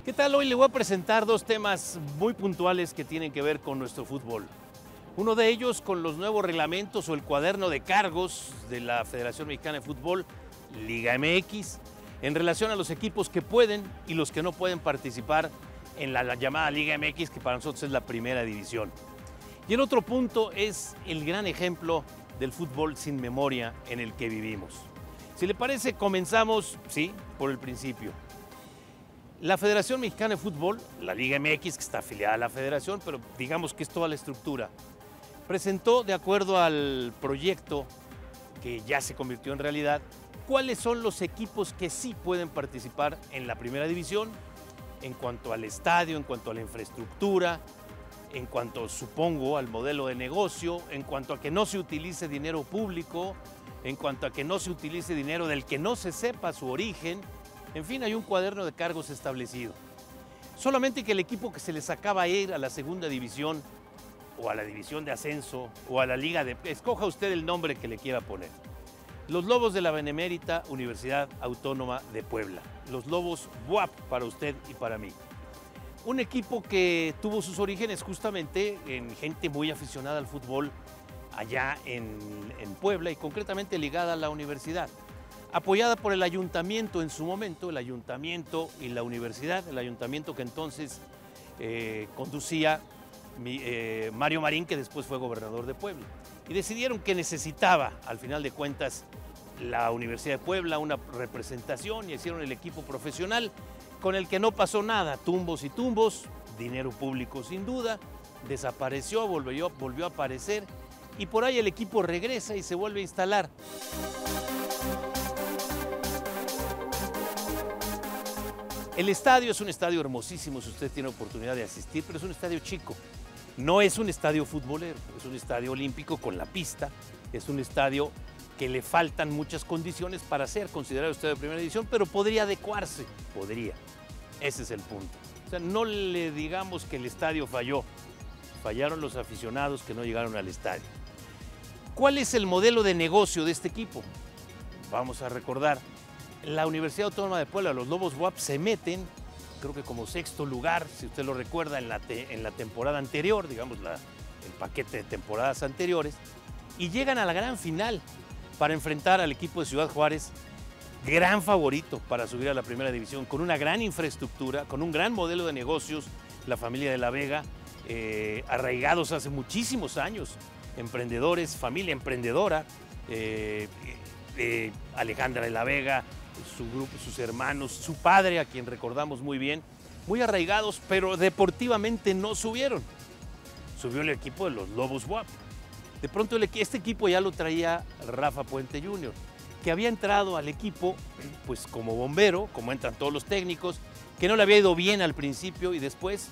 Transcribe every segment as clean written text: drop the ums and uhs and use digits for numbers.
¿Qué tal? Hoy le voy a presentar dos temas muy puntuales que tienen que ver con nuestro fútbol. Uno de ellos con los nuevos reglamentos o el cuaderno de cargos de la Federación Mexicana de Fútbol, Liga MX, en relación a los equipos que pueden y los que no pueden participar en la llamada Liga MX, que para nosotros es la primera división. Y el otro punto es el gran ejemplo del fútbol sin memoria en el que vivimos. Si le parece, comenzamos, sí, por el principio. La Federación Mexicana de Fútbol, la Liga MX, que está afiliada a la Federación, pero digamos que es toda la estructura, presentó, de acuerdo al proyecto que ya se convirtió en realidad, cuáles son los equipos que sí pueden participar en la primera división en cuanto al estadio, en cuanto a la infraestructura, en cuanto, supongo, al modelo de negocio, en cuanto a que no se utilice dinero público, en cuanto a que no se utilice dinero del que no se sepa su origen. En fin, hay un cuaderno de cargos establecido. Solamente que el equipo que se les acaba de ir a la segunda división o a la división de ascenso o a la liga de... Escoja usted el nombre que le quiera poner. Los Lobos de la Benemérita Universidad Autónoma de Puebla. Los Lobos BUAP para usted y para mí. Un equipo que tuvo sus orígenes justamente en gente muy aficionada al fútbol allá en Puebla y concretamente ligada a la universidad. Apoyada por el ayuntamiento en su momento, el ayuntamiento y la universidad, el ayuntamiento que entonces conducía Mario Marín, que después fue gobernador de Puebla. Y decidieron que necesitaba, al final de cuentas, la Universidad de Puebla una representación y hicieron el equipo profesional con el que no pasó nada, tumbos y tumbos, dinero público sin duda, desapareció, volvió a aparecer y por ahí el equipo regresa y se vuelve a instalar. El estadio es un estadio hermosísimo si usted tiene oportunidad de asistir, pero es un estadio chico. No es un estadio futbolero, es un estadio olímpico con la pista, es un estadio que le faltan muchas condiciones para ser considerado estadio de primera división, pero podría adecuarse, podría. Ese es el punto. O sea, no le digamos que el estadio falló, fallaron los aficionados que no llegaron al estadio. ¿Cuál es el modelo de negocio de este equipo? Vamos a recordar. La Universidad Autónoma de Puebla, los Lobos BUAP, se meten, creo que como sexto lugar, si usted lo recuerda, en la temporada anterior, digamos el paquete de temporadas anteriores, y llegan a la gran final para enfrentar al equipo de Ciudad Juárez, gran favorito para subir a la primera división, con una gran infraestructura, con un gran modelo de negocios, la familia de la Vega, arraigados hace muchísimos años, emprendedores, familia emprendedora, Alejandra de la Vega, su grupo, sus hermanos, su padre, a quien recordamos muy bien, muy arraigados, pero deportivamente no subieron. Subió el equipo de los Lobos BUAP. De pronto este equipo ya lo traía Rafa Puente Jr., que había entrado al equipo pues como bombero, como entran todos los técnicos, que no le había ido bien al principio y después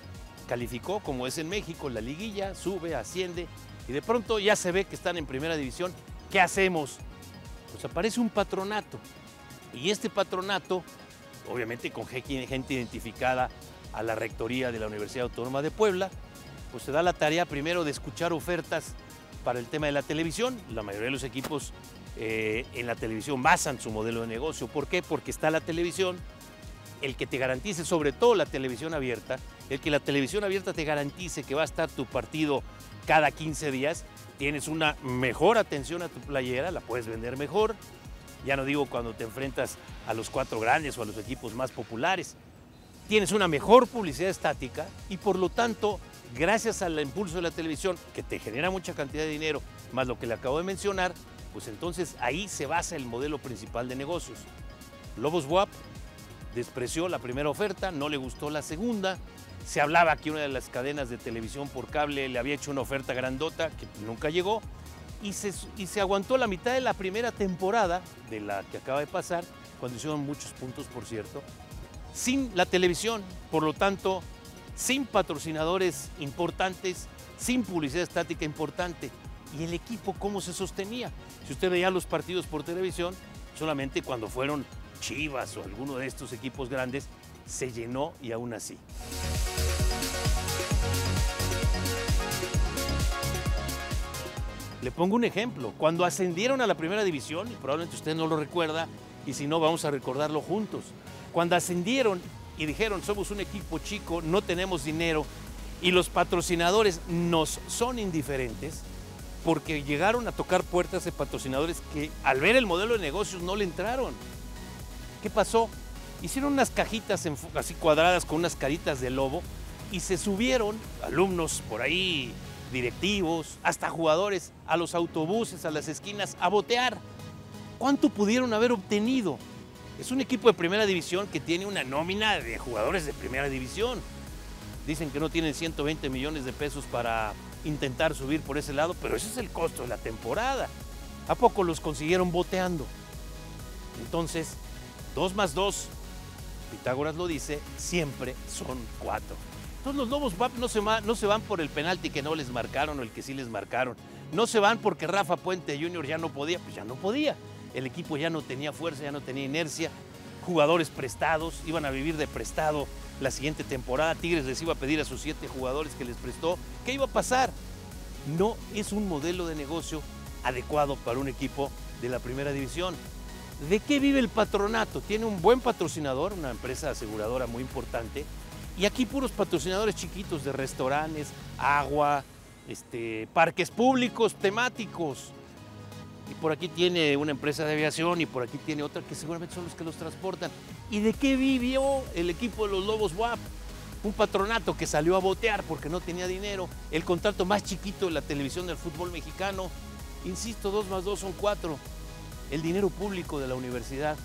calificó, como es en México, la liguilla, sube, asciende, y de pronto ya se ve que están en primera división. ¿Qué hacemos? Pues aparece un patronato. Y este patronato, obviamente con gente identificada a la rectoría de la Universidad Autónoma de Puebla, pues se da la tarea primero de escuchar ofertas para el tema de la televisión. La mayoría de los equipos en la televisión basan su modelo de negocio. ¿Por qué? Porque está la televisión, el que te garantice, sobre todo la televisión abierta, el que la televisión abierta te garantice que va a estar tu partido cada 15 días, tienes una mejor atención a tu playera, la puedes vender mejor. Ya no digo cuando te enfrentas a los cuatro grandes o a los equipos más populares. Tienes una mejor publicidad estática y por lo tanto, gracias al impulso de la televisión, que te genera mucha cantidad de dinero, más lo que le acabo de mencionar, pues entonces ahí se basa el modelo principal de negocios. Lobos BUAP despreció la primera oferta, no le gustó la segunda. Se hablaba que una de las cadenas de televisión por cable le había hecho una oferta grandota que nunca llegó. Y se aguantó la mitad de la primera temporada, de la que acaba de pasar, cuando hicieron muchos puntos, por cierto, sin la televisión, por lo tanto, sin patrocinadores importantes, sin publicidad estática importante. ¿Y el equipo cómo se sostenía? Si usted veía los partidos por televisión, solamente cuando fueron Chivas o alguno de estos equipos grandes, se llenó y aún así. Le pongo un ejemplo. Cuando ascendieron a la primera división, y probablemente usted no lo recuerda, y si no, vamos a recordarlo juntos. Cuando ascendieron y dijeron, somos un equipo chico, no tenemos dinero y los patrocinadores nos son indiferentes, porque llegaron a tocar puertas de patrocinadores que al ver el modelo de negocios no le entraron. ¿Qué pasó? Hicieron unas cajitas así cuadradas con unas caritas de lobo y se subieron alumnos por ahí, directivos, hasta jugadores, a los autobuses, a las esquinas, a botear. ¿Cuánto pudieron haber obtenido? Es un equipo de primera división que tiene una nómina de jugadores de primera división. Dicen que no tienen 120 millones de pesos para intentar subir por ese lado, pero ese es el costo de la temporada. ¿A poco los consiguieron boteando? Entonces, 2 más 2, Pitágoras lo dice, siempre son 4. Entonces los Lobos WAP no se van por el penalti que no les marcaron o el que sí les marcaron. No se van porque Rafa Puente Jr. ya no podía, pues ya no podía. El equipo ya no tenía fuerza, ya no tenía inercia. Jugadores prestados, iban a vivir de prestado la siguiente temporada. Tigres les iba a pedir a sus 7 jugadores que les prestó. ¿Qué iba a pasar? No es un modelo de negocio adecuado para un equipo de la primera división. ¿De qué vive el patronato? Tiene un buen patrocinador, una empresa aseguradora muy importante, y aquí puros patrocinadores chiquitos de restaurantes, agua, parques públicos temáticos. Y por aquí tiene una empresa de aviación y por aquí tiene otra que seguramente son los que los transportan. ¿Y de qué vivió el equipo de los Lobos WAP? Un patronato que salió a botear porque no tenía dinero, el contrato más chiquito de la televisión del fútbol mexicano. Insisto, 2 más 2 son 4. El dinero público de la universidad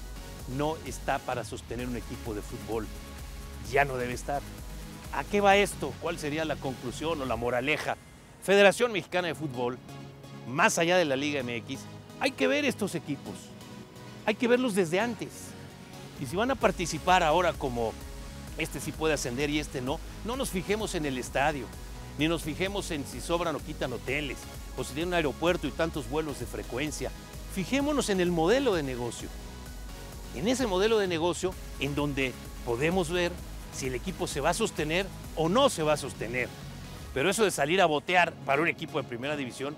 no está para sostener un equipo de fútbol. Ya no debe estar. ¿A qué va esto? ¿Cuál sería la conclusión o la moraleja? Federación Mexicana de Fútbol, más allá de la Liga MX, hay que ver estos equipos. Hay que verlos desde antes. Y si van a participar ahora como este sí puede ascender y este no, no nos fijemos en el estadio, ni nos fijemos en si sobran o quitan hoteles, o si tienen un aeropuerto y tantos vuelos de frecuencia. Fijémonos en el modelo de negocio. En ese modelo de negocio en donde podemos ver si el equipo se va a sostener o no se va a sostener. Pero eso de salir a botear para un equipo de primera división,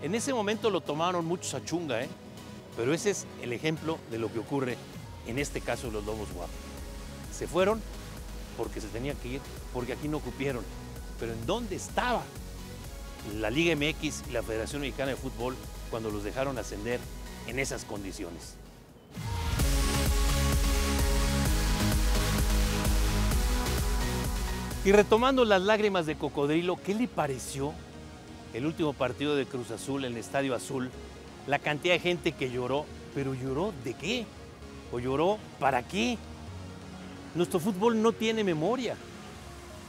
en ese momento lo tomaron muchos a chunga, pero ese es el ejemplo de lo que ocurre en este caso de los Lobos WAP. Se fueron porque se tenían que ir, porque aquí no cupieron. Pero ¿en dónde estaba la Liga MX y la Federación Mexicana de Fútbol cuando los dejaron ascender en esas condiciones? Y retomando las lágrimas de cocodrilo, ¿qué le pareció el último partido de Cruz Azul en el Estadio Azul? La cantidad de gente que lloró, pero ¿lloró de qué? ¿O lloró para qué? Nuestro fútbol no tiene memoria.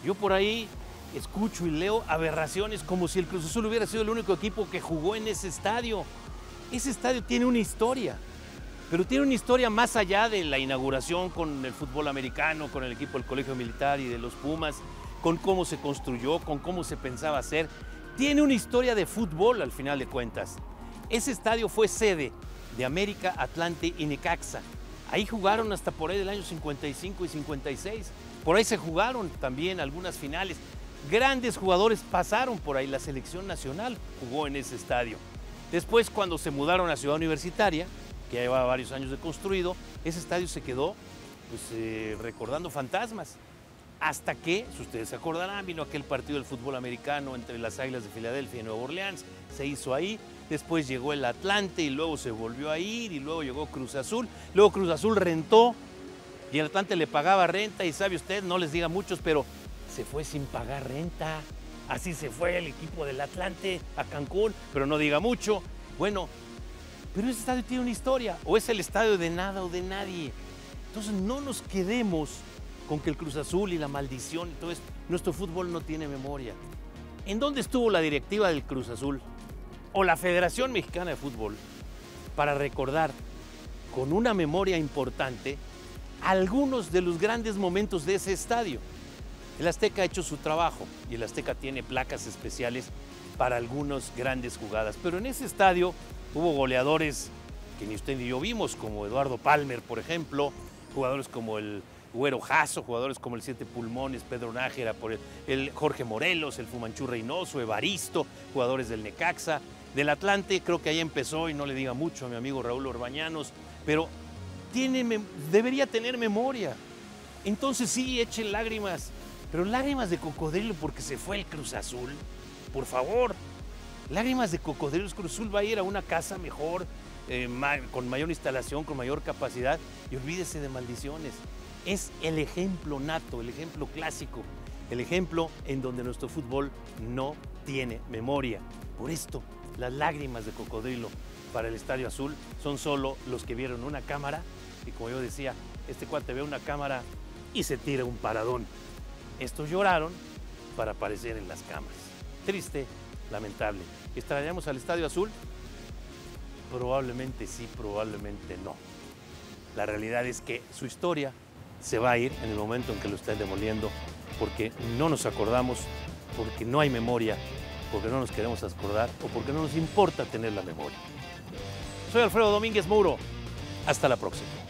Yo por ahí escucho y leo aberraciones como si el Cruz Azul hubiera sido el único equipo que jugó en ese estadio. Ese estadio tiene una historia, pero tiene una historia más allá de la inauguración con el fútbol americano, con el equipo del Colegio Militar y de los Pumas, con cómo se construyó, con cómo se pensaba hacer. Tiene una historia de fútbol al final de cuentas. Ese estadio fue sede de América, Atlante y Necaxa. Ahí jugaron hasta por ahí del año 55 y 56. Por ahí se jugaron también algunas finales. Grandes jugadores pasaron por ahí. La selección nacional jugó en ese estadio. Después, cuando se mudaron a Ciudad Universitaria, que ya llevaba varios años de construido, ese estadio se quedó recordando fantasmas. Hasta que, si ustedes se acordarán, vino aquel partido del fútbol americano entre las Águilas de Filadelfia y Nueva Orleans. Se hizo ahí. Después llegó el Atlante y luego se volvió a ir y luego llegó Cruz Azul. Luego Cruz Azul rentó y el Atlante le pagaba renta y sabe usted, no les diga muchos, pero se fue sin pagar renta. Así se fue el equipo del Atlante a Cancún, pero no diga mucho. Bueno, pero ese estadio tiene una historia, o es el estadio de nada o de nadie. Entonces no nos quedemos con que el Cruz Azul y la maldición y todo esto. Nuestro fútbol no tiene memoria. ¿En dónde estuvo la directiva del Cruz Azul o la Federación Mexicana de Fútbol para recordar con una memoria importante algunos de los grandes momentos de ese estadio? El Azteca ha hecho su trabajo y el Azteca tiene placas especiales para algunas grandes jugadas, pero en ese estadio hubo goleadores que ni usted ni yo vimos, como Eduardo Palmer, por ejemplo, jugadores como el Güero Jasso, jugadores como el Siete Pulmones, Pedro Nájera, el Jorge Morelos, el Fumanchú Reynoso, Evaristo, jugadores del Necaxa, del Atlante. Creo que ahí empezó, y no le diga mucho a mi amigo Raúl Orbañanos, pero debería tener memoria. entonces sí, echen lágrimas, pero lágrimas de cocodrilo porque se fue el Cruz Azul. Por favor, lágrimas de cocodrilo. Cruz Azul va a ir a una casa mejor, con mayor instalación, con mayor capacidad, y olvídese de maldiciones. Es el ejemplo nato, el ejemplo clásico, el ejemplo en donde nuestro fútbol no tiene memoria. Por esto, las lágrimas de cocodrilo para el Estadio Azul son solo los que vieron una cámara, y como yo decía, este cuate ve una cámara y se tira un paradón. Estos lloraron para aparecer en las cámaras. Triste, lamentable. ¿Extrañamos al Estadio Azul? Probablemente sí, probablemente no. La realidad es que su historia se va a ir en el momento en que lo estén demoliendo, porque no nos acordamos, porque no hay memoria, porque no nos queremos acordar o porque no nos importa tener la memoria. Soy Alfredo Domínguez Mouro. Hasta la próxima.